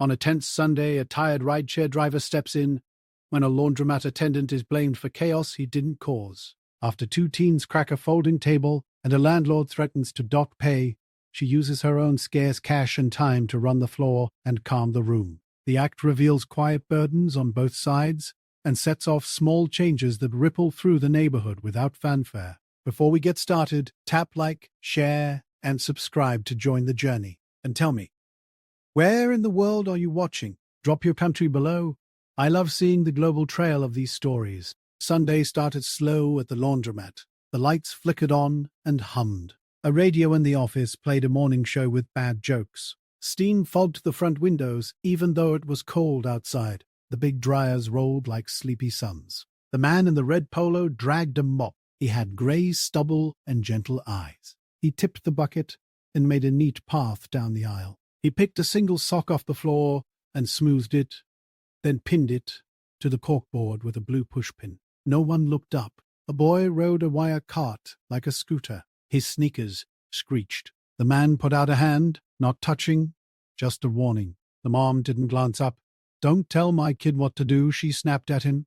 On a tense Sunday, a tired rideshare driver steps in. When a laundromat attendant is blamed for chaos he didn't cause. After two teens crack a folding table and a landlord threatens to dock pay, she uses her own scarce cash and time to run the floor and calm the room. The act reveals quiet burdens on both sides and sets off small changes that ripple through the neighborhood without fanfare. Before we get started, tap like, share, and subscribe to join the journey. And tell me, where in the world are you watching? Drop your country below. I love seeing the global trail of these stories. Sunday started slow at the laundromat. The lights flickered on and hummed. A radio in the office played a morning show with bad jokes. Steam fogged the front windows, even though it was cold outside. The big dryers rolled like sleepy suns. The man in the red polo dragged a mop. He had grey stubble and gentle eyes. He tipped the bucket and made a neat path down the aisle. He picked a single sock off the floor and smoothed it, then pinned it to the corkboard with a blue pushpin. No one looked up. A boy rode a wire cart like a scooter. His sneakers screeched. The man put out a hand, not touching, just a warning. The mom didn't glance up. "Don't tell my kid what to do," she snapped at him.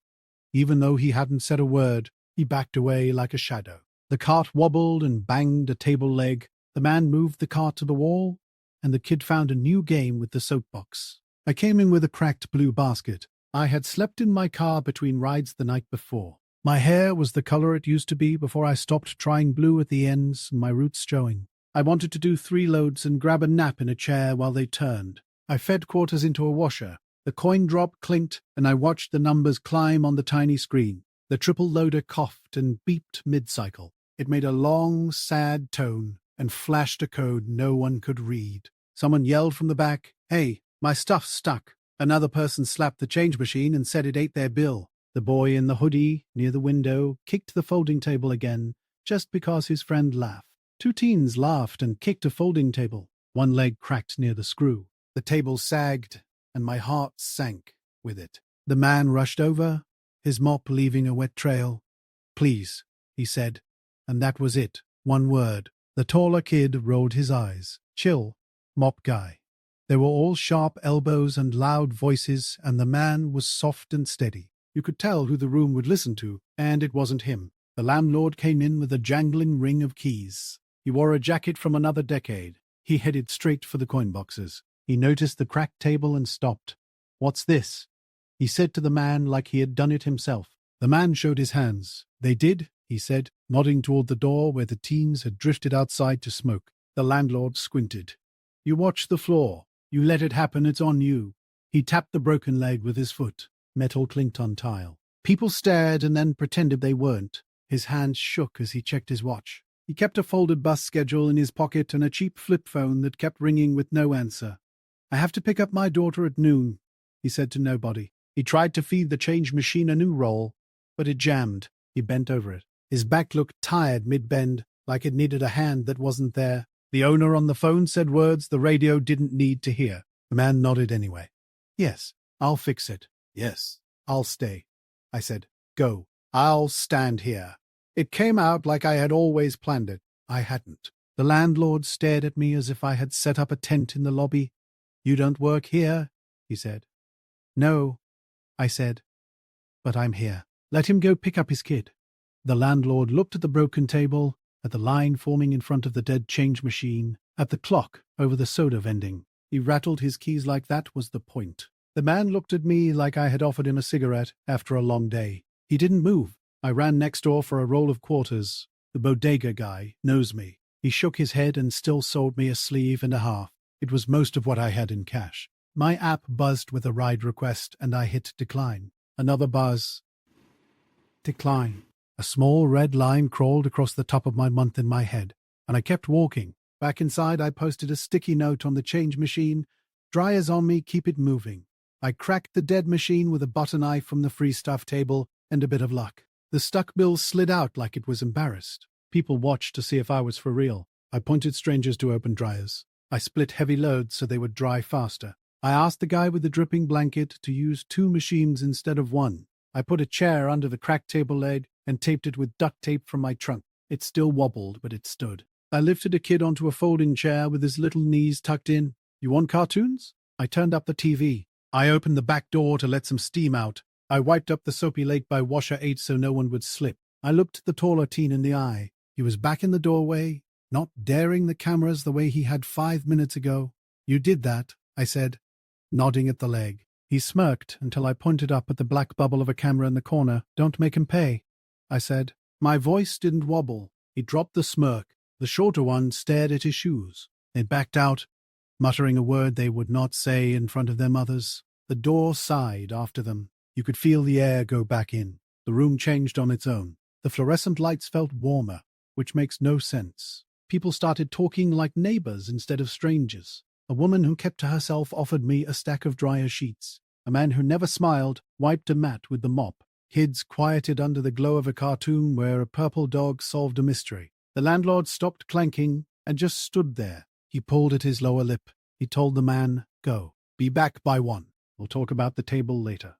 Even though he hadn't said a word, he backed away like a shadow. The cart wobbled and banged a table leg. The man moved the cart to the wall, and the kid found a new game with the soapbox. I came in with a cracked blue basket. I had slept in my car between rides the night before. My hair was the color it used to be before I stopped trying blue at the ends, my roots showing. I wanted to do 3 loads and grab a nap in a chair while they turned. I fed quarters into a washer. The coin drop clinked, and I watched the numbers climb on the tiny screen. The triple loader coughed and beeped mid-cycle. It made a long, sad tone and flashed a code no one could read. Someone yelled from the back, "Hey, my stuff's stuck." Another person slapped the change machine and said it ate their bill. The boy in the hoodie near the window kicked the folding table again, just because his friend laughed. 2 teens laughed and kicked a folding table. One leg cracked near the screw. The table sagged, and my heart sank with it. The man rushed over, his mop leaving a wet trail. "Please," he said, and that was it. One word. The taller kid rolled his eyes. "Chill, mop guy." They were all sharp elbows and loud voices, and the man was soft and steady. You could tell who the room would listen to, and it wasn't him. The landlord came in with a jangling ring of keys. He wore a jacket from another decade. He headed straight for the coin boxes. He noticed the cracked table and stopped. "What's this?" he said to the man like he had done it himself. The man showed his hands. "They did," he said, nodding toward the door where the teens had drifted outside to smoke. The landlord squinted. "You watch the floor. You let it happen, it's on you." He tapped the broken leg with his foot. Metal clinked on tile. People stared and then pretended they weren't. His hands shook as he checked his watch. He kept a folded bus schedule in his pocket and a cheap flip phone that kept ringing with no answer. "I have to pick up my daughter at noon," he said to nobody. He tried to feed the change machine a new roll, but it jammed. He bent over it. His back looked tired mid-bend, like it needed a hand that wasn't there. The owner on the phone said words the radio didn't need to hear. The man nodded anyway. "Yes, I'll fix it." "Yes, I'll stay." I said, "Go. I'll stand here." It came out like I had always planned it. I hadn't. The landlord stared at me as if I had set up a tent in the lobby. "You don't work here," he said. "No," I said, "but I'm here. Let him go pick up his kid." The landlord looked at the broken table, at the line forming in front of the dead change machine, at the clock over the soda vending. He rattled his keys like that was the point. The man looked at me like I had offered him a cigarette after a long day. He didn't move. I ran next door for a roll of quarters. The bodega guy knows me. He shook his head and still sold me a sleeve and a half. It was most of what I had in cash. My app buzzed with a ride request, and I hit decline. Another buzz. Decline. A small red line crawled across the top of my month in my head, and I kept walking. Back inside, I posted a sticky note on the change machine. "Dryers on me, keep it moving." I cracked the dead machine with a butter knife from the free stuff table and a bit of luck. The stuck bill slid out like it was embarrassed. People watched to see if I was for real. I pointed strangers to open dryers. I split heavy loads so they would dry faster. I asked the guy with the dripping blanket to use 2 machines instead of 1. I put a chair under the cracked table leg and taped it with duct tape from my trunk. It still wobbled, but it stood. I lifted a kid onto a folding chair with his little knees tucked in. "You want cartoons?" I turned up the TV. I opened the back door to let some steam out. I wiped up the soapy lake by washer 8 so no one would slip. I looked the taller teen in the eye. He was back in the doorway, not daring the cameras the way he had 5 minutes ago. "You did that," I said, nodding at the leg. He smirked until I pointed up at the black bubble of a camera in the corner. "Don't make him pay," I said. My voice didn't wobble. He dropped the smirk. The shorter one stared at his shoes. They backed out, muttering a word they would not say in front of their mothers. The door sighed after them. You could feel the air go back in. The room changed on its own. The fluorescent lights felt warmer, which makes no sense. People started talking like neighbors instead of strangers. A woman who kept to herself offered me a stack of dryer sheets. A man who never smiled wiped a mat with the mop. Kids quieted under the glow of a cartoon where a purple dog solved a mystery. The landlord stopped clanking and just stood there. He pulled at his lower lip. He told the man, "Go. Be back by 1. We'll talk about the table later."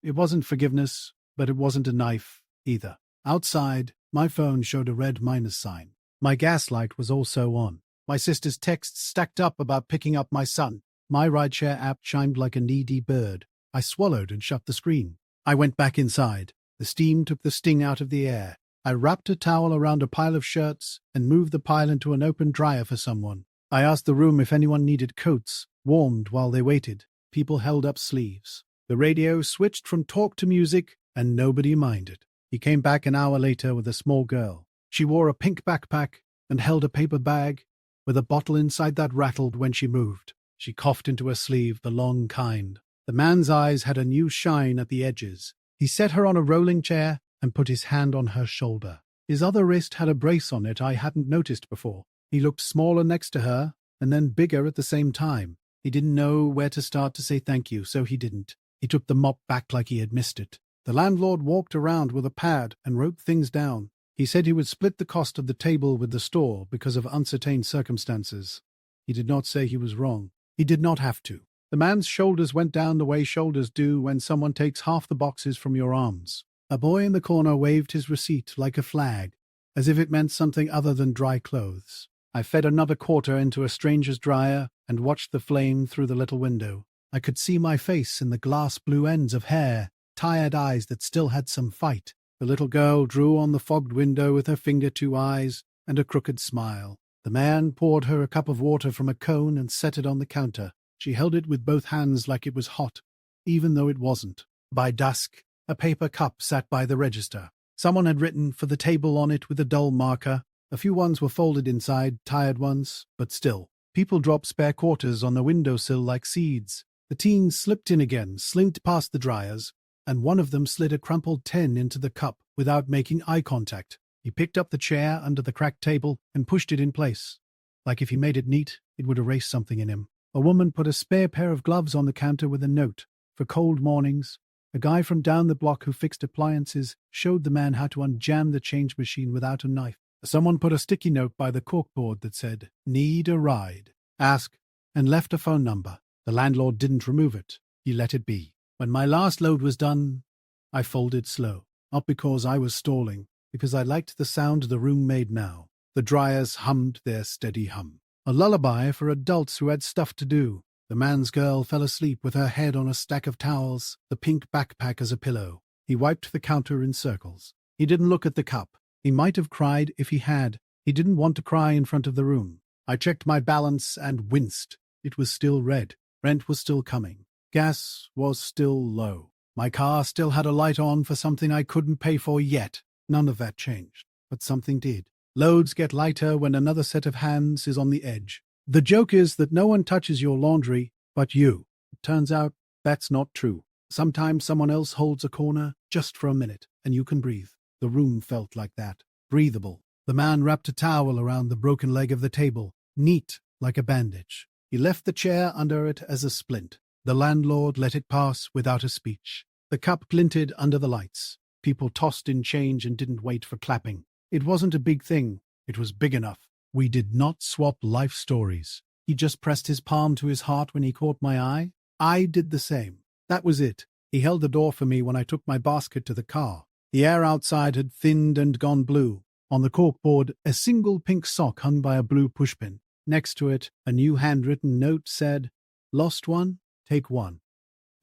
It wasn't forgiveness, but it wasn't a knife either. Outside, my phone showed a red minus sign. My gas light was also on. My sister's texts stacked up about picking up my son. My rideshare app chimed like a needy bird. I swallowed and shut the screen. I went back inside. The steam took the sting out of the air. I wrapped a towel around a pile of shirts and moved the pile into an open dryer for someone. I asked the room if anyone needed coats, warmed while they waited. People held up sleeves. The radio switched from talk to music, and nobody minded. He came back an hour later with a small girl. She wore a pink backpack and held a paper bag with a bottle inside that rattled when she moved. She coughed into her sleeve, the long kind. The man's eyes had a new shine at the edges. He set her on a rolling chair and put his hand on her shoulder. His other wrist had a brace on it I hadn't noticed before. He looked smaller next to her, and then bigger at the same time. He didn't know where to start to say thank you, so he didn't. He took the mop back like he had missed it. The landlord walked around with a pad and wrote things down. He said he would split the cost of the table with the store because of uncertain circumstances. He did not say he was wrong. He did not have to. The man's shoulders went down the way shoulders do when someone takes half the boxes from your arms. A boy in the corner waved his receipt like a flag, as if it meant something other than dry clothes. I fed another quarter into a stranger's dryer and watched the flame through the little window. I could see my face in the glass blue ends of hair, tired eyes that still had some fight. The little girl drew on the fogged window with her finger 2 eyes and a crooked smile. The man poured her a cup of water from a cone and set it on the counter. She held it with both hands like it was hot, even though it wasn't. By dusk, a paper cup sat by the register. Someone had written for the table on it with a dull marker. A few ones were folded inside, tired ones, but still. People dropped spare quarters on the windowsill like seeds. The teens slipped in again, slinked past the dryers, and one of them slid a crumpled 10 into the cup without making eye contact. He picked up the chair under the cracked table and pushed it in place. Like if he made it neat, it would erase something in him. A woman put a spare pair of gloves on the counter with a note. For cold mornings, a guy from down the block who fixed appliances showed the man how to unjam the change machine without a knife. Someone put a sticky note by the corkboard that said, "Need a ride? Ask," and left a phone number. The landlord didn't remove it. He let it be. When my last load was done, I folded slow. Not because I was stalling, because I liked the sound the room made now. The dryers hummed their steady hum. A lullaby for adults who had stuff to do. The man's girl fell asleep with her head on a stack of towels, the pink backpack as a pillow. He wiped the counter in circles. He didn't look at the cup. He might have cried if he had. He didn't want to cry in front of the room. I checked my balance and winced. It was still red. Rent was still coming. Gas was still low. My car still had a light on for something I couldn't pay for yet. None of that changed, but something did. Loads get lighter when another set of hands is on the edge. The joke is that no one touches your laundry but you. It turns out that's not true. Sometimes someone else holds a corner just for a minute, and you can breathe. The room felt like that. Breathable. The man wrapped a towel around the broken leg of the table, neat like a bandage. He left the chair under it as a splint. The landlord let it pass without a speech. The cup glinted under the lights. People tossed in change and didn't wait for clapping. It wasn't a big thing. It was big enough. We did not swap life stories. He just pressed his palm to his heart when he caught my eye. I did the same. That was it. He held the door for me when I took my basket to the car. The air outside had thinned and gone blue. On the corkboard, a single pink sock hung by a blue pushpin. Next to it, a new handwritten note said, Lost one? Take one.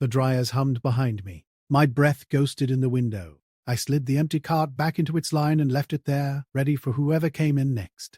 The dryers hummed behind me. My breath ghosted in the window. I slid the empty cart back into its line and left it there, ready for whoever came in next.